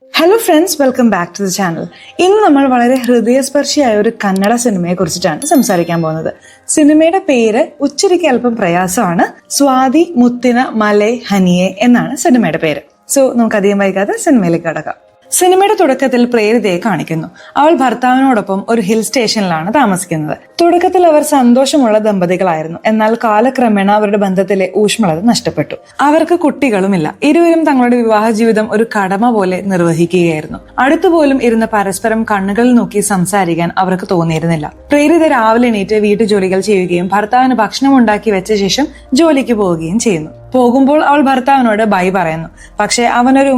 Hello friends, welcome back to the channel. ഇന്ന് നമ്മൾ വളരെ ഹൃദയസ്പർശിയായ ഒരു കന്നഡ സിനിമയെ കുറിച്ചിട്ടാണ് സംസാരിക്കാൻ പോകുന്നത്. സിനിമയുടെ പേര് ഉച്ചരിക്ക് അല്പം പ്രയാസമാണ്. സ്വാതി മുത്തിന മലൈ ഹനിയെ എന്നാണ് സിനിമയുടെ പേര്. സോ നമുക്ക് അധികം വൈകാതെ സിനിമയിലേക്ക് കടക്കാം. സിനിമയുടെ തുടക്കത്തിൽ പ്രേരിതയെ കാണിക്കുന്നു. അവൾ ഭർത്താവിനോടൊപ്പം ഒരു ഹിൽ സ്റ്റേഷനിലാണ് താമസിക്കുന്നത്. തുടക്കത്തിൽ അവർ സന്തോഷമുള്ള ദമ്പതികളായിരുന്നു. എന്നാൽ കാലക്രമേണ അവരുടെ ബന്ധത്തിലെ ഊഷ്മളത നഷ്ടപ്പെട്ടു. അവർക്ക് കുട്ടികളുമില്ല. ഇരുവരും തങ്ങളുടെ വിവാഹ ജീവിതം ഒരു കടമ പോലെ നിർവഹിക്കുകയായിരുന്നു. അടുത്തുപോലും ഇരുന്ന് പരസ്പരം കണ്ണുകളിൽ നോക്കി സംസാരിക്കാൻ അവർക്ക് തോന്നിയിരുന്നില്ല. പ്രേരിത രാവിലെ എണീറ്റ് വീട്ടുജോലികൾ ചെയ്യുകയും ഭർത്താവിന് ഭക്ഷണം ഉണ്ടാക്കി വെച്ച ശേഷം ജോലിക്ക് പോവുകയും ചെയ്യുന്നു. പോകുമ്പോൾ അവൾ ഭർത്താവിനോട് ബൈ പറയുന്നു. പക്ഷെ അവനൊരു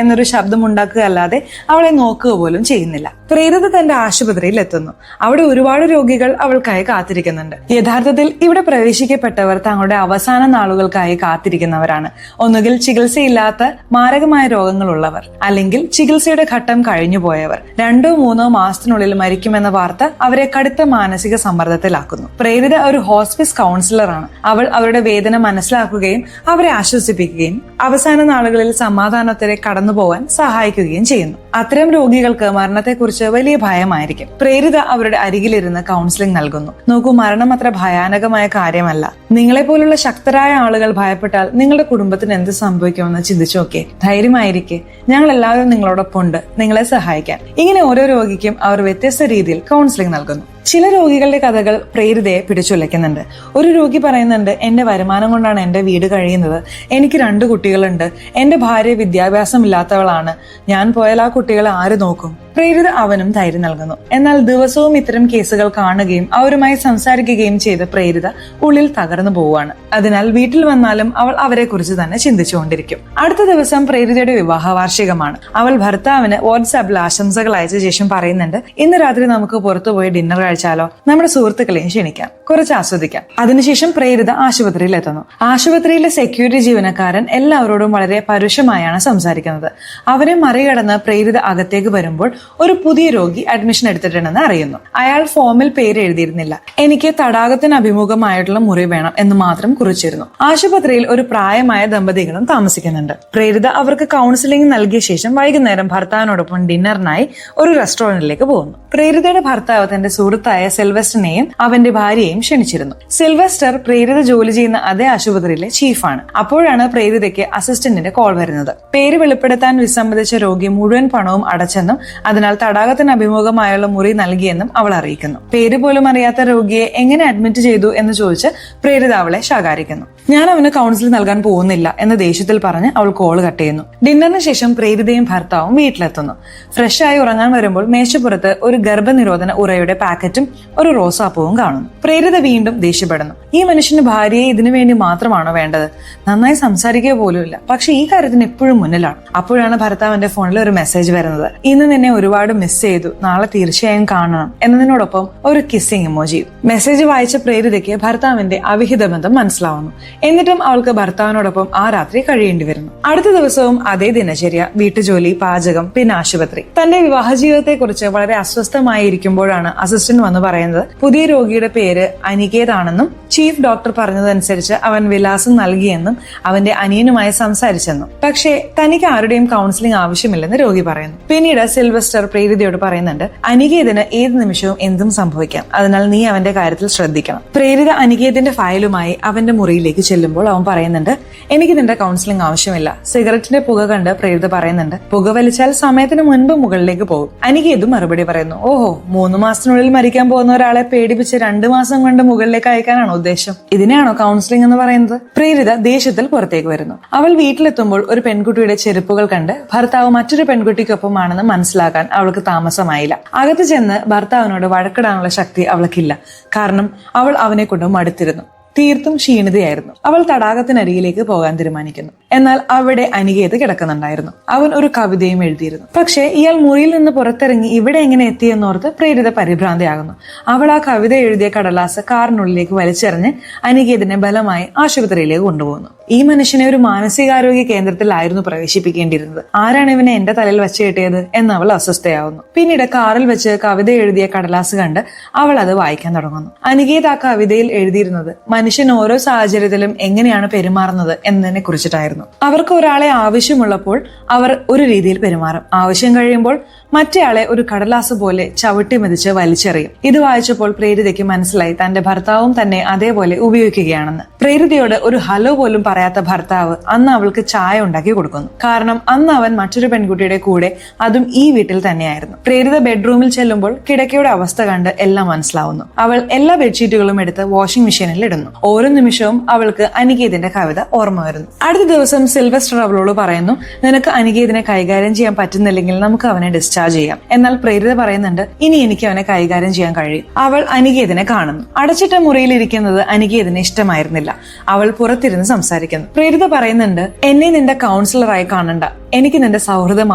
എന്നൊരു ശബ്ദം ഉണ്ടാക്കുകയല്ലാതെ അവളെ നോക്കുക പോലും ചെയ്യുന്നില്ല. പ്രേരിത തന്റെ ആശുപത്രിയിൽ എത്തുന്നു. അവിടെ ഒരുപാട് രോഗികൾ അവൾക്കായി കാത്തിരിക്കുന്നുണ്ട്. യഥാർത്ഥത്തിൽ ഇവിടെ പ്രവേശിക്കപ്പെട്ടവർ തങ്ങളുടെ അവസാന നാളുകൾക്കായി കാത്തിരിക്കുന്നവരാണ്. ഒന്നുകിൽ ചികിത്സയില്ലാത്ത മാരകമായ രോഗങ്ങളുള്ളവർ, അല്ലെങ്കിൽ ചികിത്സയുടെ ഘട്ടം കഴിഞ്ഞുപോയവർ. 2-3 മാസത്തിനുള്ളിൽ മരിക്കുമെന്ന വാർത്ത അവരെ കടുത്ത മാനസിക സമ്മർദ്ദത്തിലാക്കുന്നു. പ്രേരിത ഒരു ഹോസ്പിസ് കൗൺസിലറാണ്. അവൾ അവരുടെ വേദന മനസ്സിലാക്കുകയും അവരെ ആശ്വസിപ്പിക്കുകയും അവസാന നാളുകളിൽ സമാധാനത്തിലെ കടന്നുപോകാൻ സഹായിക്കുകയും ചെയ്യുന്നു. അത്തരം രോഗികൾക്ക് മരണത്തെക്കുറിച്ച് വലിയ ഭയമായിരിക്കും. പ്രേരിത അവരുടെ അരികിലിരുന്ന് കൗൺസിലിംഗ് നൽകുന്നു. നോക്കൂ, മരണം അത്ര ഭയാനകമായ കാര്യമല്ല. നിങ്ങളെ പോലുള്ള ശക്തരായ ആളുകൾ ഭയപ്പെട്ടാൽ നിങ്ങളുടെ കുടുംബത്തിന് എന്ത് സംഭവിക്കുമെന്ന് ചിന്തിച്ചു നോക്കേ. ധൈര്യമായിരിക്കെ, ഞങ്ങൾ എല്ലാവരും നിങ്ങളോടൊപ്പം ഉണ്ട്, നിങ്ങളെ സഹായിക്കാൻ. ഇങ്ങനെ ഓരോ രോഗിക്കും അവർ വ്യത്യസ്ത രീതിയിൽ കൗൺസിലിംഗ് നൽകുന്നു. ചില രോഗികളുടെ കഥകൾ പ്രേരിതയെ പിടിച്ചുലയ്ക്കുന്നുണ്ട്. ഒരു രോഗി പറയുന്നുണ്ട്, എന്റെ വരുമാനം കൊണ്ടാണ് എന്റെ വീട് കഴിയുന്നത്. എനിക്ക് 2 കുട്ടികളുണ്ട്. എന്റെ ഭാര്യ വിദ്യാഭ്യാസമില്ലാത്തവളാണ്. ഞാൻ പോയാൽ ആ കുട്ടികളെ ആര് നോക്കും? പ്രേരിത അവനും ധൈര്യം നൽകുന്നു. എന്നാൽ ദിവസവും ഇത്തരം കേസുകൾ കാണുകയും അവരുമായി സംസാരിക്കുകയും ചെയ്ത് പ്രേരിത ഉള്ളിൽ തകർന്നു പോവുകയാണ്. അതിനാൽ വീട്ടിൽ വന്നാലും അവൾ അവരെ കുറിച്ച് തന്നെ ചിന്തിച്ചുകൊണ്ടിരിക്കും. അടുത്ത ദിവസം പ്രേരിതയുടെ വിവാഹ വാർഷികമാണ്. അവൾ ഭർത്താവിന് വാട്സാപ്പിൽ ആശംസകൾ അയച്ച ശേഷം പറയുന്നുണ്ട്, ഇന്ന് രാത്രി നമുക്ക് പുറത്തുപോയി ഡിന്നർ കഴിച്ചാലോ? നമ്മുടെ സുഹൃത്തുക്കളെയും ക്ഷണിക്കാം, കുറച്ച് ആസ്വദിക്കാം. അതിനുശേഷം പ്രേരിത ആശുപത്രിയിൽ എത്തുന്നു. ആശുപത്രിയിലെ സെക്യൂരിറ്റി ജീവനക്കാരൻ എല്ലാവരോടും വളരെ പരുഷമായാണ് സംസാരിക്കുന്നത്. അവരെ മറികടന്ന് പ്രേരിത അകത്തേക്ക് വരുമ്പോൾ ഒരു പുതിയ രോഗി അഡ്മിഷൻ എടുത്തിട്ടുണ്ടെന്ന് അറിയുന്നു. അയാൾ ഫോമിൽ പേര് എഴുതിയിരുന്നില്ല. എനിക്ക് തടാകത്തിന് അഭിമുഖമായിട്ടുള്ള മുറി വേണം എന്ന് മാത്രം കുറിച്ചിരുന്നു. ആശുപത്രിയിൽ ഒരു പ്രായമായ ദമ്പതികളും താമസിക്കുന്നുണ്ട്. പ്രേരിത അവർക്ക് കൗൺസിലിംഗ് നൽകിയ ശേഷം വൈകുന്നേരം ഭർത്താവിനോടൊപ്പം ഡിന്നറിനായി ഒരു റെസ്റ്റോറന്റിലേക്ക് പോകുന്നു. പ്രേരിതയുടെ ഭർത്താവ് തന്റെ സുഹൃത്തായ സിൽവസ്റ്ററിനെയും അവന്റെ ഭാര്യയെയും ക്ഷണിച്ചിരുന്നു. സിൽവസ്റ്റർ പ്രേരിത ജോലി ചെയ്യുന്ന അതേ ആശുപത്രിയിലെ ചീഫാണ്. അപ്പോഴാണ് പ്രേരിതയ്ക്ക് അസിസ്റ്റന്റിന്റെ കോൾ വരുന്നത്. പേര് വെളിപ്പെടുത്താൻ വിസമ്മതിച്ച രോഗി മുഴുവൻ പണവും അടച്ചെന്നും അതിനാൽ തടാകത്തിന് അഭിമുഖമായുള്ള മുറി നൽകിയെന്നും അവൾ അറിയിക്കുന്നു. പേര് പോലും അറിയാത്ത രോഗിയെ എങ്ങനെ അഡ്മിറ്റ് ചെയ്തു എന്ന് ചോദിച്ച് പ്രേരിത അവളെ ശകാരിക്കുന്നു. ഞാൻ അവന് കൗൺസിൽ നൽകാൻ പോകുന്നില്ല എന്ന് ദേഷ്യത്തിൽ പറഞ്ഞ് അവൾ കോൾ കട്ട് ചെയ്യുന്നു. ഡിന്നറിന് ശേഷം പ്രേരിതയും ഭർത്താവും വീട്ടിലെത്തുന്നു. ഫ്രഷായി ഉറങ്ങാൻ വരുമ്പോൾ മേശപ്പുറത്ത് ഒരു ഗർഭനിരോധന ഉറയുടെ പാക്കറ്റും ഒരു റോസാപ്പൂവും കാണുന്നു. പ്രേരിത വീണ്ടും ദേഷ്യപ്പെടുന്നു. ഈ മനുഷ്യന് ഭാര്യയെ ഇതിനു വേണ്ടി മാത്രമാണോ വേണ്ടത്? നന്നായി സംസാരിക്കുക പോലുമില്ല, പക്ഷെ ഈ കാര്യത്തിന് എപ്പോഴും മുന്നിലാണ്. അപ്പോഴാണ് ഭർത്താവിന്റെ ഫോണിൽ ഒരു മെസ്സേജ് വരുന്നത്. ഇന്ന് നിന്നെ ഒരുപാട് മിസ് ചെയ്തു, നാളെ തീർച്ചയായും കാണണം എന്നതിനോടൊപ്പം ഒരു കിസ്സിംഗ് ഇമോജിയും. മെസ്സേജ് വായിച്ച പ്രേരിതയ്ക്ക് ഭർത്താവിന്റെ അവിഹിത ബന്ധം മനസ്സിലാവുന്നു. എന്നിട്ടും അവൾക്ക് ഭർത്താവിനോടൊപ്പം ആ രാത്രി കഴിയേണ്ടി വരുന്നു. അടുത്ത ദിവസവും അതേ ദിനചര്യ, വീട്ടുജോലി, പാചകം, പിന്നെ ആശുപത്രി. തന്റെ വിവാഹ ജീവിതത്തെ കുറിച്ച് വളരെ അസ്വസ്ഥമായിരിക്കുമ്പോഴാണ് അസിസ്റ്റന്റ് വന്ന് പറയുന്നത് പുതിയ രോഗിയുടെ പേര് അനികേതാണെന്നും ചീഫ് ഡോക്ടർ പറഞ്ഞതനുസരിച്ച് അവൻ വിലാസം നൽകിയെന്നും അവന്റെ അനിയനുമായി സംസാരിച്ചെന്നും. പക്ഷേ തനിക്ക് ആരുടെയും കൗൺസിലിംഗ് ആവശ്യമില്ലെന്ന് രോഗി പറയുന്നു. പിന്നീട് സിൽവസ്റ്റർ പ്രേരിതയോട് പറയുന്നുണ്ട്, അനികേതിന് ഏത് നിമിഷവും എന്തും സംഭവിക്കാം, അതിനാൽ നീ അവന്റെ കാര്യത്തിൽ ശ്രദ്ധിക്കണം. പ്രേരിത അനികേതിന്റെ ഫയലുമായി അവന്റെ മുറിയിലേക്ക് ചെല്ലുമ്പോൾ അവൻ പറയുന്നുണ്ട്, എനിക്ക് നിന്റെ കൗൺസിലിംഗ് ആവശ്യമില്ല. സിഗരറ്റിന്റെ പുക കണ്ട് പ്രേരിത പറയുന്നുണ്ട്, പുക വലിച്ചാൽ സമയത്തിന് മുൻപ് മുകളിലേക്ക് പോകും. അനികേത് മറുപടി പറയുന്നു, ഓഹോ, 3 മാസത്തിനുള്ളിൽ മരിക്കാൻ പോകുന്ന ഒരാളെ പേടിപ്പിച്ച് 2 മാസം കൊണ്ട് മുകളിലേക്ക് അയക്കാനാണോ ഉദ്ദേശം? ഇതിനെയാണോ കൗൺസിലിംഗ് എന്ന് പറയുന്നത്? പ്രേരിത ദേഷ്യത്തിൽ പുറത്തേക്ക് വരുന്നു. അവൾ വീട്ടിലെത്തുമ്പോൾ ഒരു പെൺകുട്ടിയുടെ ചെരുപ്പുകൾ കണ്ട് ഭർത്താവ് മറ്റൊരു പെൺകുട്ടിക്കൊപ്പമാണെന്ന് മനസ്സിലാക്കാൻ അവൾക്ക് താമസമായില്ല. അകത്ത് ചെന്ന് ഭർത്താവിനോട് വഴക്കിടാനുള്ള ശക്തി അവൾക്കില്ല. കാരണം അവൾ അവനെ കൊണ്ട് മടുത്തിരുന്നു. തീർത്തും ക്ഷീണിതയായിരുന്നു. അവൾ തടാകത്തിനരികിലേക്ക് പോകാൻ തീരുമാനിക്കുന്നു. എന്നാൽ അവിടെ അനികേത് കിടക്കുന്നുണ്ടായിരുന്നു. അവൻ ഒരു കവിതയും എഴുതിയിരുന്നു. പക്ഷേ ഇയാൾ മുറിയിൽ നിന്ന് പുറത്തിറങ്ങി ഇവിടെ എങ്ങനെ എത്തിയെന്നോർത്ത് പ്രേരിത പരിഭ്രാന്തയാകുന്നു. അവൾ ആ കവിത എഴുതിയ കടലാസ് കാറിനുള്ളിലേക്ക് വലിച്ചെറിഞ്ഞ് അനികേതിനെ ബലമായി ആശുപത്രിയിലേക്ക് കൊണ്ടുപോകുന്നു. ഈ മനുഷ്യനെ ഒരു മാനസികാരോഗ്യ കേന്ദ്രത്തിലായിരുന്നു പ്രവേശിപ്പിക്കേണ്ടിയിരുന്നത്. ആരാണ് ഇവനെ എന്റെ തലയിൽ വെച്ച് കെട്ടിയത് എന്ന് അവൾ അസ്വസ്ഥയാവുന്നു. പിന്നീട് കാറിൽ വെച്ച് കവിത എഴുതിയ കടലാസ് കണ്ട് അവൾ അത് വായിക്കാൻ തുടങ്ങുന്നു. അനികേത് ആ കവിതയിൽ എഴുതിയിരുന്നത് മനുഷ്യൻ ഓരോ സാഹചര്യത്തിലും എങ്ങനെയാണ് പെരുമാറുന്നത് എന്നതിനെ കുറിച്ചിട്ടായിരുന്നു. അവർക്ക് ഒരാളെ ആവശ്യമുള്ളപ്പോൾ അവർ ഒരു രീതിയിൽ പെരുമാറും, ആവശ്യം കഴിയുമ്പോൾ മറ്റേയാളെ ഒരു കടലാസ് പോലെ ചവിട്ടി മെതിച്ച് വലിച്ചെറിയും. ഇത് വായിച്ചപ്പോൾ പ്രേരിതയ്ക്ക് മനസ്സിലായി തന്റെ ഭർത്താവും തന്നെ അതേപോലെ ഉപയോഗിക്കുകയാണെന്ന്. പ്രേരിതയോട് ഒരു ഹലോ പോലും പറയാത്ത ഭർത്താവ് അന്ന് അവൾക്ക് ചായ ഉണ്ടാക്കി കൊടുക്കുന്നു. കാരണം അന്ന് അവൻ മറ്റൊരു പെൺകുട്ടിയുടെ കൂടെ, അതും ഈ വീട്ടിൽ തന്നെയായിരുന്നു. പ്രേരിത ബെഡ്റൂമിൽ ചെല്ലുമ്പോൾ കിടക്കയുടെ അവസ്ഥ കണ്ട് എല്ലാം മനസ്സിലാവുന്നു. അവൾ എല്ലാ ബെഡ്ഷീറ്റുകളും എടുത്ത് വാഷിംഗ് മെഷീനിൽ ഇടുന്നു. ഓരോ നിമിഷവും അവൾക്ക് അനികേതിന്റെ കവിത ഓർമ്മ വരുന്നു. അടുത്ത ദിവസം സിൽവസ്റ്റർ അവളോട് പറയുന്നു, നിനക്ക് അനികേതിനെ കൈകാര്യം ചെയ്യാൻ പറ്റുന്നില്ലെങ്കിൽ നമുക്ക് അവനെ ഡിസ്ചാർജ് ചെയ്യാം. എന്നാൽ പ്രേരിത പറയുന്നുണ്ട്, ഇനി എനിക്ക് അവനെ കൈകാര്യം ചെയ്യാൻ കഴിയും. അവൾ അനികേതിനെ കാണുന്നു. അടച്ചിട്ട മുറിയിൽ ഇരിക്കുന്നത് അനികേതിന് ഇഷ്ടമായിരുന്നില്ല. അവൾ പുറത്തിരുന്ന് സംസാരിക്കുന്നു. പ്രേരിത പറയുന്നുണ്ട്, എന്നെ നിന്റെ കൗൺസിലറായി കാണണ്ട, എനിക്ക് നിന്റെ സൗഹൃദം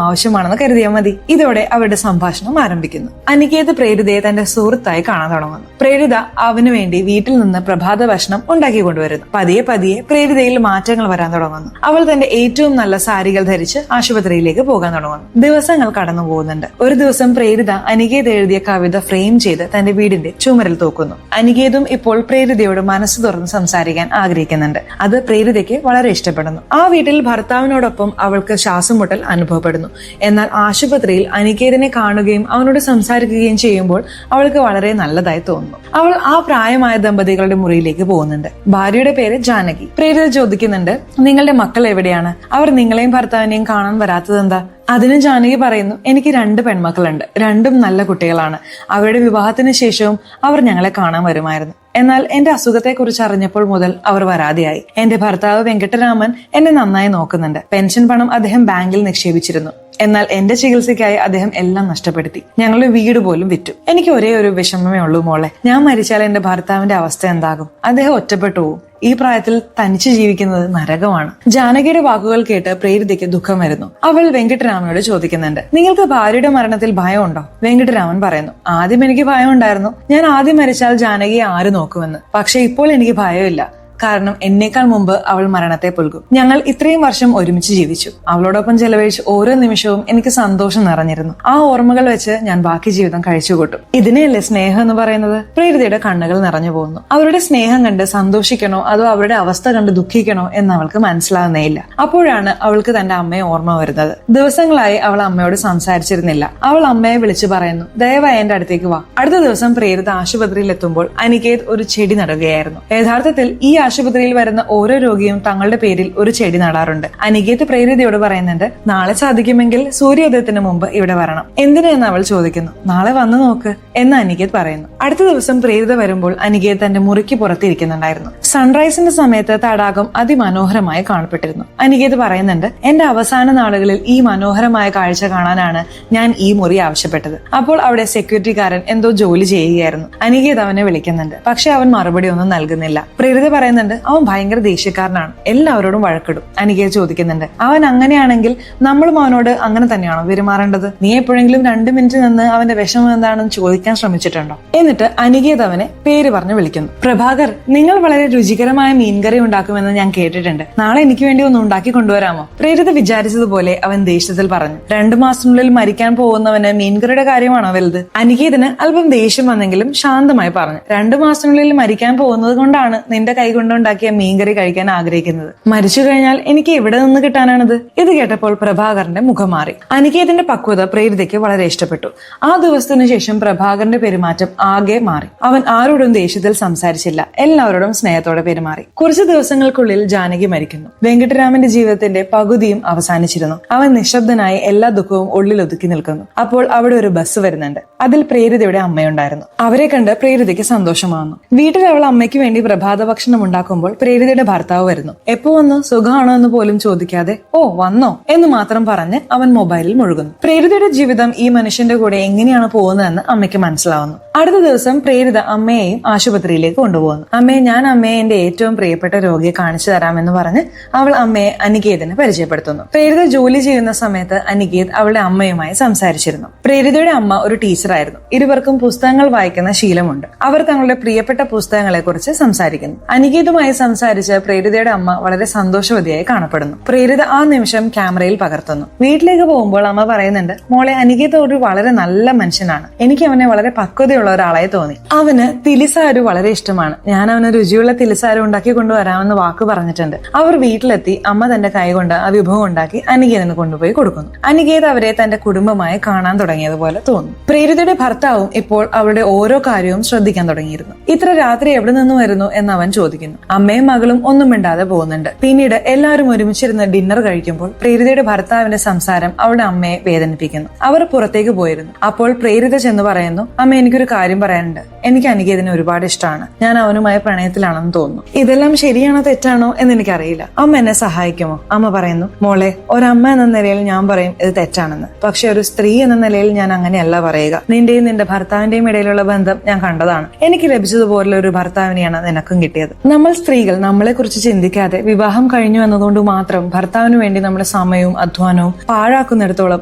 ആവശ്യമാണെന്ന് കരുതിയാൽ മതി. ഇതോടെ അവരുടെ സംഭാഷണം ആരംഭിക്കുന്നു. അനികേത് പ്രേരിതയെ തന്റെ സുഹൃത്തായി കാണാൻ തുടങ്ങുന്നു. പ്രേരിത അവനു വേണ്ടി വീട്ടിൽ നിന്ന് പ്രഭാത ഭക്ഷണം ഉണ്ടാക്കി കൊണ്ടുവരുന്നു. പതിയെ പതിയെ പ്രേരിതയിൽ മാറ്റങ്ങൾ വരാൻ തുടങ്ങുന്നു. അവൾ തന്റെ ഏറ്റവും നല്ല സാരികൾ ധരിച്ച് ആശുപത്രിയിലേക്ക് പോകാൻ തുടങ്ങുന്നു. ദിവസങ്ങൾ കടന്നു പോകുന്നുണ്ട്. ഒരു ദിവസം പ്രേരിത അനികേത് എഴുതിയ കവിത ഫ്രെയിം ചെയ്ത് തന്റെ വീടിന്റെ ചുമരിൽ തൂക്കുന്നു. അനികേതും ഇപ്പോൾ പ്രേരിതയോട് മനസ്സ് തുറന്ന് സംസാരിക്കാൻ ആഗ്രഹിക്കുന്നുണ്ട്. അത് പ്രേരിതയ്ക്ക് വളരെ ഇഷ്ടപ്പെടുന്നു. ആ വീട്ടിൽ ഭർത്താവിനോടൊപ്പം അവൾക്ക് ശ്വാസംമുട്ടൽ അനുഭവപ്പെടുന്നു. എന്നാൽ ആശുപത്രിയിൽ അനികേതിനെ കാണുകയും അവനോട് സംസാരിക്കുകയും ചെയ്യുമ്പോൾ അവൾക്ക് വളരെ നല്ലതായി തോന്നുന്നു. അവൾ ആ പ്രായമായ ദമ്പതികളുടെ മുറിയിലേക്ക് പോകുന്നുണ്ട്. ഭാര്യയുടെ പേര് ജാനകി. പ്രേരിത ചോദിക്കുന്നുണ്ട്, നിങ്ങളുടെ മക്കൾ എവിടെയാണ്? അവർ നിങ്ങളെയും ഭർത്താവിനെയും കാണാൻ വരാത്തതെന്താ? അതിന് ജാനകി പറയുന്നു, എനിക്ക് 2 പെൺമക്കളുണ്ട്. 2ഉം നല്ല കുട്ടികളാണ്. അവരുടെ വിവാഹത്തിന് ശേഷവും അവർ ഞങ്ങളെ കാണാൻ വരുമായിരുന്നു. എന്നാൽ എന്റെ അസുഖത്തെക്കുറിച്ച് അറിഞ്ഞപ്പോൾ മുതൽ അവർ വരാതെയായി. എന്റെ ഭർത്താവ് വെങ്കട്ടരാമൻ എന്നെ നന്നായി നോക്കുന്നുണ്ട്. പെൻഷൻ പണം അദ്ദേഹം ബാങ്കിൽ നിക്ഷേപിച്ചിരുന്നു. എന്നാൽ എന്റെ ചികിത്സയ്ക്കായി അദ്ദേഹം എല്ലാം നഷ്ടപ്പെടുത്തി. ഞങ്ങളുടെ വീട് പോലും വിറ്റു. എനിക്ക് ഒരേ ഒരു വിഷമമേ ഉള്ളൂ മോളെ. ഞാൻ മരിച്ചാൽ എന്റെ ഭർത്താവിന്റെ അവസ്ഥ എന്താകും? അദ്ദേഹം ഒറ്റപ്പെട്ടു പോവും. ഈ പ്രായത്തിൽ തനിച്ച് ജീവിക്കുന്നത് നരകമാണ്. ജാനകിയുടെ വാക്കുകൾ കേട്ട് പ്രേരിതയ്ക്ക് ദുഃഖം വരുന്നു. അവൾ വെങ്കട്ടരാമനോട് ചോദിക്കുന്നുണ്ട്, നിങ്ങൾക്ക് ഭാര്യയുടെ മരണത്തിൽ ഭയമുണ്ടോ? വെങ്കട്ടരാമൻ പറയുന്നു, ആദ്യം എനിക്ക് ഭയം ഉണ്ടായിരുന്നു. ഞാൻ ആദ്യം മരിച്ചാൽ ജാനകിയെ ആര് നോക്കുമെന്ന്. പക്ഷെ ഇപ്പോൾ എനിക്ക് ഭയമില്ല. കാരണം എന്നേക്കാൾ മുമ്പ് അവൾ മരണത്തെ പുൽകും. ഞങ്ങൾ ഇത്രയും വർഷം ഒരുമിച്ച് ജീവിച്ചു. അവളോടൊപ്പം ചെലവഴിച്ച് ഓരോ നിമിഷവും എനിക്ക് സന്തോഷം നിറഞ്ഞിരുന്നു. ആ ഓർമ്മകൾ വെച്ച് ഞാൻ ബാക്കി ജീവിതം കഴിച്ചുകൂട്ടും. ഇതിനെയല്ലേ സ്നേഹം എന്ന് പറയുന്നത്? പ്രേരിതയുടെ കണ്ണുകൾ നിറഞ്ഞു പോകുന്നു. അവരുടെ സ്നേഹം കണ്ട് സന്തോഷിക്കണോ അതോ അവരുടെ അവസ്ഥ കണ്ട് ദുഃഖിക്കണോ എന്ന് അവൾക്ക് മനസ്സിലാകുന്നേയില്ല. അപ്പോഴാണ് അവൾക്ക് തന്റെ അമ്മയെ ഓർമ്മ വരുന്നത്. ദിവസങ്ങളായി അവൾ അമ്മയോട് സംസാരിച്ചിരുന്നില്ല. അവൾ അമ്മയെ വിളിച്ചു പറയുന്നു, ദയവായി എന്റെ അടുത്തേക്ക് വാ. അടുത്ത ദിവസം പ്രേരിത ആശുപത്രിയിൽ എത്തുമ്പോൾ അനികേത് ഒരു ചെടി നടുകയായിരുന്നു. യഥാർത്ഥത്തിൽ ഈ ആശുപത്രിയിൽ വരുന്ന ഓരോ രോഗിയും തങ്ങളുടെ പേരിൽ ഒരു ചെടി നടാറുണ്ട്. അനികേത് പ്രേരിതയോട് പറയുന്നുണ്ട്, നാളെ സാധിക്കുമെങ്കിൽ സൂര്യോദയത്തിന് മുമ്പ് ഇവിടെ വരണം. എന്തിനെന്ന് അവൾ ചോദിക്കുന്നു. നാളെ വന്നു നോക്ക് എന്ന് അനികേത് പറയുന്നു. അടുത്ത ദിവസം പ്രേരിത വരുമ്പോൾ അനികേത് തന്റെ മുറിക്ക് പുറത്തിരിക്കുന്നുണ്ടായിരുന്നു. സൺറൈസിന്റെ സമയത്ത് തടാകം അതിമനോഹരമായി കാണപ്പെട്ടിരുന്നു. അനികേത് പറയുന്നുണ്ട്, എന്റെ അവസാന നാളുകളിൽ ഈ മനോഹരമായ കാഴ്ച കാണാനാണ് ഞാൻ ഈ മുറി ആവശ്യപ്പെട്ടത്. അപ്പോൾ അവിടെ സെക്യൂരിറ്റിക്കാരൻ എന്തോ ജോലി ചെയ്യുകയായിരുന്നു. അനികേത് അവനെ വിളിക്കുന്നുണ്ട്. പക്ഷെ അവൻ മറുപടി ഒന്നും നൽകുന്നില്ല. പ്രേരിത പറയുന്നുണ്ട്, അവൻ ഭയങ്കര ദേഷ്യക്കാരനാണ്, എല്ലാവരോടും വഴക്കിടും. അനികേത് ചോദിക്കുന്നുണ്ട്, അവൻ അങ്ങനെയാണെങ്കിൽ നമ്മളും അവനോട് അങ്ങനെ തന്നെയാണോ പെരുമാറേണ്ടത്? നീ എപ്പോഴെങ്കിലും 2 മിനിറ്റ് നിന്ന് അവന്റെ വിഷമം എന്താണെന്ന് ചോദിക്കാൻ ശ്രമിച്ചിട്ടുണ്ടോ? എന്നിട്ട് അനികേത് അവനെ പേര് പറഞ്ഞ് വിളിക്കുന്നു. പ്രഭാകർ, നിങ്ങൾ വളരെ രുചികരമായ മീൻകറി ഉണ്ടാക്കുമെന്ന് ഞാൻ കേട്ടിട്ടുണ്ട്. നാളെ എനിക്ക് വേണ്ടി ഒന്ന് ഉണ്ടാക്കി കൊണ്ടുവരാമോ? പ്രേരിത വിചാരിച്ചതുപോലെ അവൻ ദേഷ്യത്തിൽ പറഞ്ഞു. 2 മാസത്തിനുള്ളിൽ മരിക്കാൻ പോകുന്നവന് മീൻകറിയുടെ കാര്യമാണോ വലുത്? അനികേതിന് അല്പം ദേഷ്യം വന്നെങ്കിലും ശാന്തമായി പറഞ്ഞു, 2 മാസത്തിനുള്ളിൽ മരിക്കാൻ പോകുന്നത് കൊണ്ടാണ് നിന്റെ കൈ കൊണ്ടുണ്ടാക്കിയ മീൻകറി കഴിക്കാൻ ആഗ്രഹിക്കുന്നത്. മരിച്ചു കഴിഞ്ഞാൽ എനിക്ക് എവിടെ നിന്ന് കിട്ടാനാണിത്? ഇത് കേട്ടപ്പോൾ പ്രഭാകരന്റെ മുഖം മാറി. അനികേതിന്റെ പക്വത പ്രേരിതയ്ക്ക് വളരെ ഇഷ്ടപ്പെട്ടു. ആ ദിവസത്തിനു ശേഷം പ്രഭാകരന്റെ പെരുമാറ്റം ആകെ മാറി. അവൻ ആരോടും ദേഷ്യത്തിൽ സംസാരിച്ചില്ല. എല്ലാവരോടും സ്നേഹത്തോടെ പെരുമാറി. കുറച്ചു ദിവസങ്ങൾക്കുള്ളിൽ ജാനകി മരിക്കുന്നു. വെങ്കട്ടരാമന്റെ ജീവിതത്തിന്റെ പകുതിയും അവസാനിച്ചിരുന്നു. അവൻ നിശബ്ദനായി എല്ലാ ദുഃഖവും ഉള്ളിൽ ഒതുക്കി നിൽക്കുന്നു. അപ്പോൾ അവിടെ ഒരു ബസ് വരുന്നുണ്ട്. അതിൽ പ്രേരിതയുടെ അമ്മയുണ്ടായിരുന്നു. അവരെ കണ്ട് പ്രേരിതയ്ക്ക് സന്തോഷമാവുന്നു. വീട്ടിൽ അവൾ അമ്മയ്ക്ക് വേണ്ടി പ്രഭാത ഭക്ഷണം ഉണ്ടാക്കുമ്പോൾ പ്രേരിതയുടെ ഭർത്താവ് വരുന്നു. എപ്പോ വന്നു, സുഖമാണോ എന്ന് പോലും ചോദിക്കാതെ ഓ വന്നോ എന്ന് മാത്രം പറഞ്ഞ് അവൻ മൊബൈലിൽ മുഴുകുന്നു. പ്രേരിതയുടെ ജീവിതം ഈ മനുഷ്യന്റെ കൂടെ എങ്ങനെയാണ് പോകുന്നതെന്ന് അമ്മയ്ക്ക് മനസ്സിലാവുന്നു. അടുത്ത ദിവസം പ്രേരിത അമ്മയെയും ആശുപത്രിയിലേക്ക് കൊണ്ടുപോകുന്നു. ഞാൻ അമ്മയെ എന്റെ ഏറ്റവും പ്രിയപ്പെട്ട രോഗിയെ കാണിച്ചു തരാമെന്ന് പറഞ്ഞ് അവൾ അമ്മയെ അനികേതിന് പരിചയപ്പെടുത്തുന്നു. പ്രേരിത ജോലി ചെയ്യുന്ന സമയത്ത് അനികേത് അവളുടെ അമ്മയുമായി സംസാരിച്ചിരുന്നു. പ്രേരിതയുടെ അമ്മ ഒരു ടീച്ചറായിരുന്നു. ഇരുവർക്കും പുസ്തകങ്ങൾ വായിക്കുന്ന ശീലമുണ്ട്. അവർ തങ്ങളുടെ പ്രിയപ്പെട്ട പുസ്തകങ്ങളെ കുറിച്ച് സംസാരിക്കുന്നു. അനികേത് അനികേതുമായി സംസാരിച്ച് പ്രേരിതയുടെ അമ്മ വളരെ സന്തോഷവതിയായി കാണപ്പെടുന്നു. പ്രേരിത ആ നിമിഷം ക്യാമറയിൽ പകർത്തുന്നു. വീട്ടിലേക്ക് പോകുമ്പോൾ അമ്മ പറയുന്നുണ്ട്, മോളെ, അനികേത് ഒരു വളരെ നല്ല മനുഷ്യനാണ്. എനിക്ക് അവനെ വളരെ പക്വതയുള്ള ഒരാളായി തോന്നി. അവന് തിലിസാരു വളരെ ഇഷ്ടമാണ്. ഞാൻ അവന് രുചിയുള്ള തിലിസാരു ഉണ്ടാക്കി കൊണ്ടുവരാമെന്ന് വാക്ക് പറഞ്ഞിട്ടുണ്ട്. അവർ വീട്ടിലെത്തി അമ്മ തന്റെ കൈകൊണ്ട് ആ വിഭവം ഉണ്ടാക്കി അനികേതിന് കൊണ്ടുപോയി കൊടുക്കുന്നു. അനികേത് അവരെ തന്റെ കുടുംബമായി കാണാൻ തുടങ്ങിയതുപോലെ തോന്നുന്നു. പ്രേരിതയുടെ ഭർത്താവും ഇപ്പോൾ അവളുടെ ഓരോ കാര്യവും ശ്രദ്ധിക്കാൻ തുടങ്ങിയിരുന്നു. ഇത്ര രാത്രി എവിടെ നിന്ന് വരുന്നു എന്ന് അവൻ ചോദിക്കുന്നു. അമ്മയും മകളും ഒന്നും മിണ്ടാതെ പോകുന്നുണ്ട്. പിന്നീട് എല്ലാവരും ഒരുമിച്ചിരുന്ന് ഡിന്നർ കഴിക്കുമ്പോൾ പ്രേരിതയുടെ ഭർത്താവിന്റെ സംസാരം അവളുടെ അമ്മയെ വേദനിപ്പിക്കുന്നു. അവർ പുറത്തേക്ക് പോയിരുന്നു. അപ്പോൾ പ്രേരിത ചെന്ന് പറയുന്നു, അമ്മ, എനിക്കൊരു കാര്യം പറയാനുണ്ട്. എനിക്ക് അനികേതിനെ ഒരുപാട് ഇഷ്ടമാണ്. ഞാൻ അവനുമായി പ്രണയത്തിലാണെന്ന് തോന്നുന്നു. ഇതെല്ലാം ശരിയാണോ തെറ്റാണോ എന്ന് എനിക്കറിയില്ല. അമ്മ എന്നെ സഹായിക്കുമോ? അമ്മ പറയുന്നു, മോളെ, ഒരമ്മ എന്ന നിലയിൽ ഞാൻ പറയും ഇത് തെറ്റാണെന്ന്. പക്ഷെ ഒരു സ്ത്രീ എന്ന നിലയിൽ ഞാൻ അങ്ങനെയല്ല പറയുക. നിന്റെയും നിന്റെ ഭർത്താവിന്റെയും ഇടയിലുള്ള ബന്ധം ഞാൻ കണ്ടതാണ്. എനിക്ക് ലഭിച്ചതുപോലെ ഒരു ഭർത്താവിനെയാണ് നിനക്കും കിട്ടിയത്. നമ്മൾ സ്ത്രീകൾ നമ്മളെ കുറിച്ച് ചിന്തിക്കാതെ വിവാഹം കഴിഞ്ഞു എന്നതുകൊണ്ട് മാത്രം ഭർത്താവിന് വേണ്ടി നമ്മുടെ സമയവും അധ്വാനവും പാഴാക്കുന്നിടത്തോളം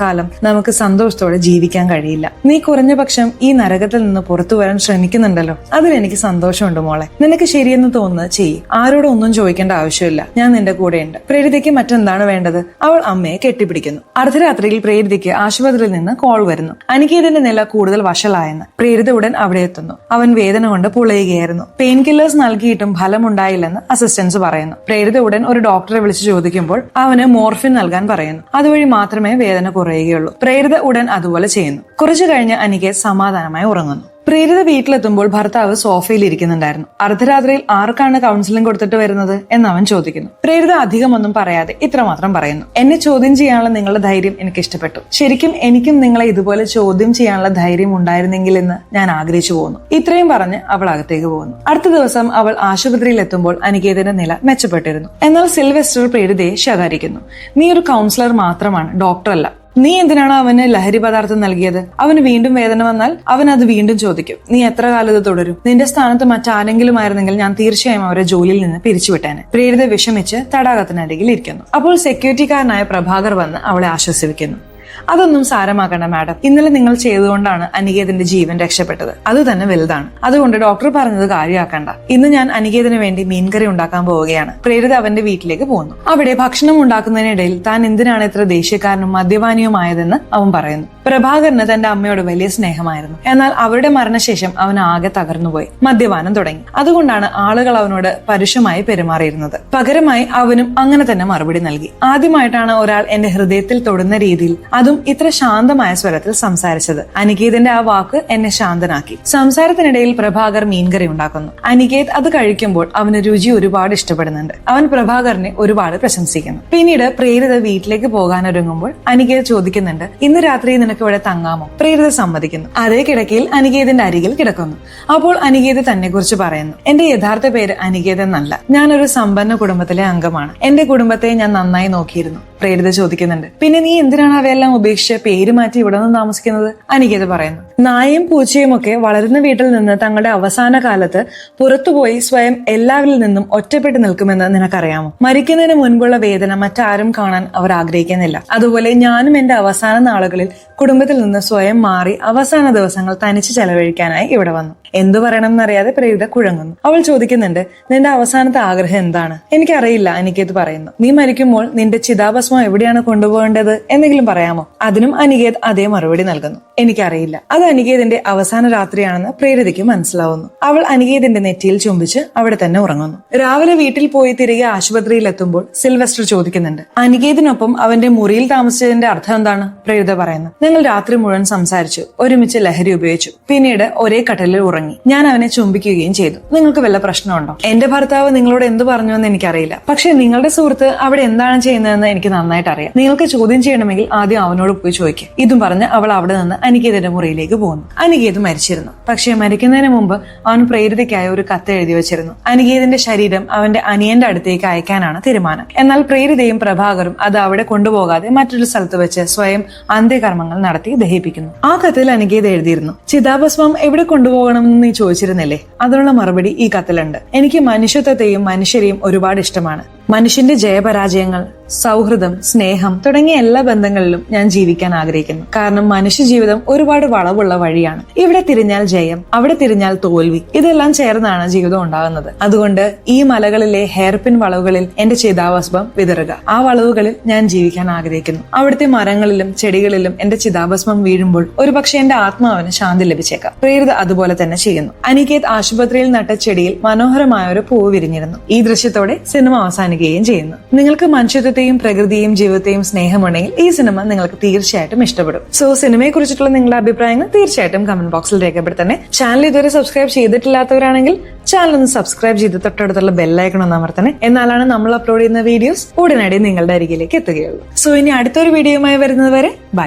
കാലം നമുക്ക് സന്തോഷത്തോടെ ജീവിക്കാൻ കഴിയില്ല. നീ കുറഞ്ഞ പക്ഷം ഈ നരകത്തിൽ നിന്ന് പുറത്തു വരാൻ ശ്രമിക്കുന്നുണ്ടല്ലോ, അതിലെനിക്ക് സന്തോഷമുണ്ട് മോളെ. നിനക്ക് ശരിയെന്ന് തോന്നുന്നത് ചെയ്യ്. ആരോടും ഒന്നും ചോദിക്കേണ്ട ആവശ്യമില്ല. ഞാൻ നിന്റെ കൂടെയുണ്ട്. പ്രേരിതയ്ക്ക് മറ്റെന്താണ് വേണ്ടത്? അവൾ അമ്മയെ കെട്ടിപ്പിടിക്കുന്നു. അർദ്ധരാത്രിയിൽ പ്രേരിതയ്ക്ക് ആശുപത്രിയിൽ നിന്ന് കോൾ വരുന്നു. അനികേതിന്റെ നില കൂടുതൽ വഷളായെന്ന്. പ്രേരിത ഉടൻ അവിടെ എത്തുന്നു. അവൻ വേദന കൊണ്ട് പുളയുകയായിരുന്നു. പെയിൻ കില്ലേഴ്സ് നൽകിയിട്ടും ഫലമുണ്ടായില്ലെന്ന് അസിസ്റ്റൻസ് പറയുന്നു. പ്രേരിത ഉടൻ ഒരു ഡോക്ടറെ വിളിച്ചു ചോദിക്കുമ്പോൾ അവന് മോർഫിൻ നൽകാൻ പറയുന്നു. അതുവഴി മാത്രമേ വേദന കുറയുകയുള്ളൂ. പ്രേരിത ഉടൻ അതുപോലെ ചെയ്യുന്നു. കുറച്ചു കഴിഞ്ഞ് അനികേത് സമാധാനമായി ഉറങ്ങുന്നു. പ്രേരിത വീട്ടിലെത്തുമ്പോൾ ഭർത്താവ് സോഫയിൽ ഇരിക്കുന്നുണ്ടായിരുന്നു. അർദ്ധരാത്രിയിൽ ആർക്കാണ് കൗൺസിലിംഗ് കൊടുത്തിട്ട് വരുന്നത് എന്ന് അവൻ ചോദിക്കുന്നു. പ്രേരിത അധികമൊന്നും പറയാതെ ഇത്രമാത്രം പറയുന്നു, എന്നെ ചോദ്യം ചെയ്യാനുള്ള നിങ്ങളുടെ ധൈര്യം എനിക്ക് ഇഷ്ടപ്പെട്ടു. ശരിക്കും എനിക്കും നിങ്ങളെ ഇതുപോലെ ചോദ്യം ചെയ്യാനുള്ള ധൈര്യം ഉണ്ടായിരുന്നെങ്കിൽ എന്ന് ഞാൻ ആഗ്രഹിച്ചു പോകുന്നു. ഇത്രയും പറഞ്ഞ് അവൾ അകത്തേക്ക് പോകുന്നു. അടുത്ത ദിവസം അവൾ ആശുപത്രിയിൽ എത്തുമ്പോൾ അനികേതിന്റെ നില മെച്ചപ്പെട്ടിരുന്നു. എന്നാൽ സിൽവെസ്റ്റർ പ്രേരിതയെ ശകാരിക്കുന്നു. നീ ഒരു കൗൺസിലർ മാത്രമാണ്, ഡോക്ടറല്ല. നീ എന്തിനാണ് അവന് ലഹരി പദാർത്ഥം നൽകിയത്? അവന് വീണ്ടും വേദന വന്നാൽ അവൻ അത് വീണ്ടും ചോദിക്കും. നീ എത്ര കാലം ഇത് തുടരും? നിന്റെ സ്ഥാനത്ത് മറ്റാരെങ്കിലും ആയിരുന്നെങ്കിൽ ഞാൻ തീർച്ചയായും അവരെ ജോലിയിൽ നിന്ന് പിരിച്ചുവിട്ടേനെ. പ്രേരിത വിഷമിച്ച് തടാകത്തിനരികിൽ ഇരിക്കുന്നു. അപ്പോൾ സെക്യൂരിറ്റിക്കാരനായ പ്രഭാകർ വന്ന് അവളെ ആശ്വസിപ്പിക്കുന്നു. അതൊന്നും സാരമാക്കണ്ട മാഡം. ഇന്നലെ നിങ്ങൾ ചെയ്തുകൊണ്ടാണ് അനികേതിന്റെ ജീവൻ രക്ഷപ്പെട്ടത്. അത് തന്നെ വലുതാണ്. അതുകൊണ്ട് ഡോക്ടർ പറഞ്ഞത് കാര്യമാക്കണ്ട. ഇന്ന് ഞാൻ അനികേതിന് വേണ്ടി മീൻകറി ഉണ്ടാക്കാൻ പോവുകയാണ്. പ്രേരിത അവന്റെ വീട്ടിലേക്ക് പോകുന്നു. അവിടെ ഭക്ഷണം ഉണ്ടാക്കുന്നതിനിടയിൽ താൻ എന്തിനാണ് ഇത്ര ദേഷ്യക്കാരനും മദ്യപാനിയുമായതെന്ന് അവൻ പറയുന്നു. പ്രഭാകരന് തന്റെ അമ്മയോട് വലിയ സ്നേഹമായിരുന്നു. എന്നാൽ അവരുടെ മരണശേഷം അവൻ ആകെ തകർന്നുപോയി. മദ്യപാനം തുടങ്ങി. അതുകൊണ്ടാണ് ആളുകൾ അവനോട് പരുഷമായി പെരുമാറിയിരുന്നത്. പകരമായി അവനും അങ്ങനെ തന്നെ മറുപടി നൽകി. ആദ്യമായിട്ടാണ് ഒരാൾ എന്റെ ഹൃദയത്തിൽ തൊടുന്ന രീതിയിൽ, അതും ഇത്ര ശാന്തമായ സ്വരത്തിൽ സംസാരിച്ചത്. അനികേതിന്റെ ആ വാക്ക് എന്നെ ശാന്തനാക്കി. സംസാരത്തിനിടയിൽ പ്രഭാകർ മീൻകറി ഉണ്ടാക്കുന്നു. അനികേത് അത് കഴിക്കുമ്പോൾ അവന് രുചി ഒരുപാട് ഇഷ്ടപ്പെടുന്നുണ്ട്. അവൻ പ്രഭാകറിനെ ഒരുപാട് പ്രശംസിക്കുന്നു. പിന്നീട് പ്രേരിത വീട്ടിലേക്ക് പോകാനൊരുങ്ങുമ്പോൾ അനികേത് ചോദിക്കുന്നുണ്ട്, ഇന്ന് രാത്രി നിനക്ക് ഇവിടെ തങ്ങാമോ? പ്രേരിത സമ്മതിക്കുന്നു. അതേ കിടക്കയിൽ അനികേതിന്റെ അരികിൽ കിടക്കുന്നു. അപ്പോൾ അനികേത് തന്നെ കുറിച്ച് പറയുന്നു, എന്റെ യഥാർത്ഥ പേര് അനികേത് എന്നല്ല. ഞാനൊരു സമ്പന്ന കുടുംബത്തിലെ അംഗമാണ്. എന്റെ കുടുംബത്തെ ഞാൻ നന്നായി നോക്കിയിരുന്നു. പ്രേരിത ചോദിക്കുന്നുണ്ട്, പിന്നെ നീ എന്തിനാണ് അവയെല്ലാം ഉപേക്ഷിച്ച് പേര് മാറ്റി ഇവിടെ നിന്ന് താമസിക്കുന്നത്? അനികേത് പറയുന്നു, നായയും പൂച്ചയും ഒക്കെ വളരുന്ന വീട്ടിൽ നിന്ന് തങ്ങളുടെ അവസാന കാലത്ത് പുറത്തുപോയി സ്വയം എല്ലാവരിൽ നിന്നും ഒറ്റപ്പെട്ടു നിൽക്കുമെന്ന് നിനക്കറിയാമോ? മരിക്കുന്നതിന് മുൻപുള്ള വേദന മറ്റാരും കാണാൻ അവർ ആഗ്രഹിക്കുന്നില്ല. അതുപോലെ ഞാനും എന്റെ അവസാന നാളുകളിൽ കുടുംബത്തിൽ നിന്ന് സ്വയം മാറി അവസാന ദിവസങ്ങൾ തനിച്ച് ചെലവഴിക്കാനായി ഇവിടെ വന്നു. എന്തു പറയണമെന്നറിയാതെ പ്രേരിത കുഴങ്ങുന്നു. അവൾ ചോദിക്കുന്നുണ്ട്, നിന്റെ അവസാനത്തെ ആഗ്രഹം എന്താണ്? എനിക്കറിയില്ല, അനികേത് പറയുന്നു. നീ മരിക്കുമ്പോൾ നിന്റെ ചിതാഭസ്മം എവിടെയാണ് കൊണ്ടുപോകേണ്ടത് എന്നെങ്കിലും പറയാമോ? അതിനും അനികേത് അതേ മറുപടി നൽകുന്നു, എനിക്കറിയില്ല. അത് അനികേതിന്റെ അവസാന രാത്രിയാണെന്ന് പ്രേരിതയ്ക്ക് മനസ്സിലാവുന്നു. അവൾ അനികേതിന്റെ നെറ്റിയിൽ ചുംബിച്ച് അവിടെ തന്നെ ഉറങ്ങുന്നു. രാവിലെ വീട്ടിൽ പോയി തിരികെ ആശുപത്രിയിൽ എത്തുമ്പോൾ സിൽവെസ്റ്റർ ചോദിക്കുന്നുണ്ട്, അനികേതിനൊപ്പം അവന്റെ മുറിയിൽ താമസിച്ചതിന്റെ അർത്ഥം എന്താണ്? പ്രേരിത പറയുന്നു, ഞങ്ങൾ രാത്രി മുഴുവൻ സംസാരിച്ചു, ഒരുമിച്ച് ലഹരി ഉപയോഗിച്ചു, പിന്നീട് ഒരേ കട്ടിലിൽ ഉറങ്ങി. ഞാൻ അവനെ ചുംബിക്കുകയും ചെയ്തു. നിങ്ങൾക്ക് വല്ല പ്രശ്നമുണ്ടോ? എന്റെ ഭർത്താവ് നിങ്ങളോട് എന്ത് പറഞ്ഞു എന്ന് എനിക്കറിയില്ല. പക്ഷെ നിങ്ങളുടെ സുഹൃത്ത് അവിടെ എന്താണ് ചെയ്യുന്നതെന്ന് എനിക്ക് നന്നായിട്ട് അറിയാം. നിങ്ങൾക്ക് ചോദ്യം ചെയ്യണമെങ്കിൽ ആദ്യം അവനോട് പോയി ചോദിക്കുക. ഇതും പറഞ്ഞ് അവൾ അവിടെ നിന്ന് അനികേതിന്റെ മുറിയിലേക്ക് പോകുന്നു. അനികേത് മരിച്ചിരുന്നു. പക്ഷെ മരിക്കുന്നതിന് മുമ്പ് അവൻ പ്രേരിതയ്ക്കായി ഒരു കത്ത് എഴുതി വെച്ചിരുന്നു. അനികേതിന്റെ ശരീരം അവന്റെ അനിയന്റെ അടുത്തേക്ക് അയക്കാനാണ് തീരുമാനം. എന്നാൽ പ്രേരിതയും പ്രഭാകരും അത് അവിടെ കൊണ്ടുപോകാതെ മറ്റൊരു സ്ഥലത്ത് വെച്ച് സ്വയം അന്ത്യകർമ്മങ്ങൾ നടത്തി ദഹിപ്പിക്കുന്നു. ആ കത്തിൽ അനികേത് എഴുതിയിരുന്നു, ചിതാഭസ്മം എവിടെ കൊണ്ടുപോകണമെന്ന് നീ ചോദിച്ചിരുന്നില്ലേ? അതിനുള്ള മറുപടി ഈ കത്തിലുണ്ട്. എനിക്ക് മനുഷ്യത്വത്തെയും മനുഷ്യരെയും ഒരുപാട് ഇഷ്ടമാണ്. മനുഷ്യന്റെ ജയപരാജയങ്ങൾ, സൗഹൃദം, സ്നേഹം തുടങ്ങിയ എല്ലാ ബന്ധങ്ങളിലും ഞാൻ ജീവിക്കാൻ ആഗ്രഹിക്കുന്നു. കാരണം മനുഷ്യ ജീവിതം ഒരുപാട് വളവുള്ള വഴിയാണ്. ഇവിടെ തിരിഞ്ഞാൽ ജയം, അവിടെ തിരിഞ്ഞാൽ തോൽവി, ഇതെല്ലാം ചേർന്നാണ് ജീവിതം ഉണ്ടാകുന്നത്. അതുകൊണ്ട് ഈ മലകളിലെ ഹെയർപിൻ വളവുകളിൽ എന്റെ ചിതാഭസ്മം വിതറുക. ആ വളവുകളിൽ ഞാൻ ജീവിക്കാൻ ആഗ്രഹിക്കുന്നു. അവിടുത്തെ മരങ്ങളിലും ചെടികളിലും എന്റെ ചിതാഭസ്മം വീഴുമ്പോൾ ഒരുപക്ഷെ എന്റെ ആത്മാവിന് ശാന്തി ലഭിച്ചേക്കാം. പ്രേരിത അതുപോലെ തന്നെ ചെയ്യുന്നു. അനികേത് ആശുപത്രിയിൽ നട്ട ചെടിയിൽ മനോഹരമായ ഒരു പൂവ് വിരിഞ്ഞിരുന്നു. ഈ ദൃശ്യത്തോടെ സിനിമ അവസാനിക്കുകയും ചെയ്യുന്നു. നിങ്ങൾക്ക് മനുഷ്യത്വത്തെയും പ്രകൃതിയെയും ജീവിതത്തെയും സ്നേഹമുണ്ടെങ്കിൽ ഈ സിനിമ നിങ്ങൾക്ക് തീർച്ചയായിട്ടും ഇഷ്ടപ്പെടും. സോ സിനിമയെ കുറിച്ചിട്ടുള്ള നിങ്ങളുടെ അഭിപ്രായങ്ങൾ തീർച്ചയായിട്ടും കമന്റ് ബോക്സിൽ രേഖപ്പെടുത്തണേ. ചാനൽ ഇതുവരെ സബ്സ്ക്രൈബ് ചെയ്തിട്ടില്ലാത്തവരാണെങ്കിൽ ചാനൽ ഒന്ന് സബ്സ്ക്രൈബ് ചെയ്ത് തൊട്ടടുത്തുള്ള ബെല്ലൈക്കൺ ഒന്ന് അമർത്തണേ. എന്നാലാണ് നമ്മൾ അപ്ലോഡ് ചെയ്യുന്ന വീഡിയോസ് ഉടനടി നിങ്ങളുടെ അരികിലേക്ക് എത്തുകയുള്ളൂ. സോ ഇനി അടുത്തൊരു വീഡിയോയുമായി വരുന്നത് വരെ ബൈ.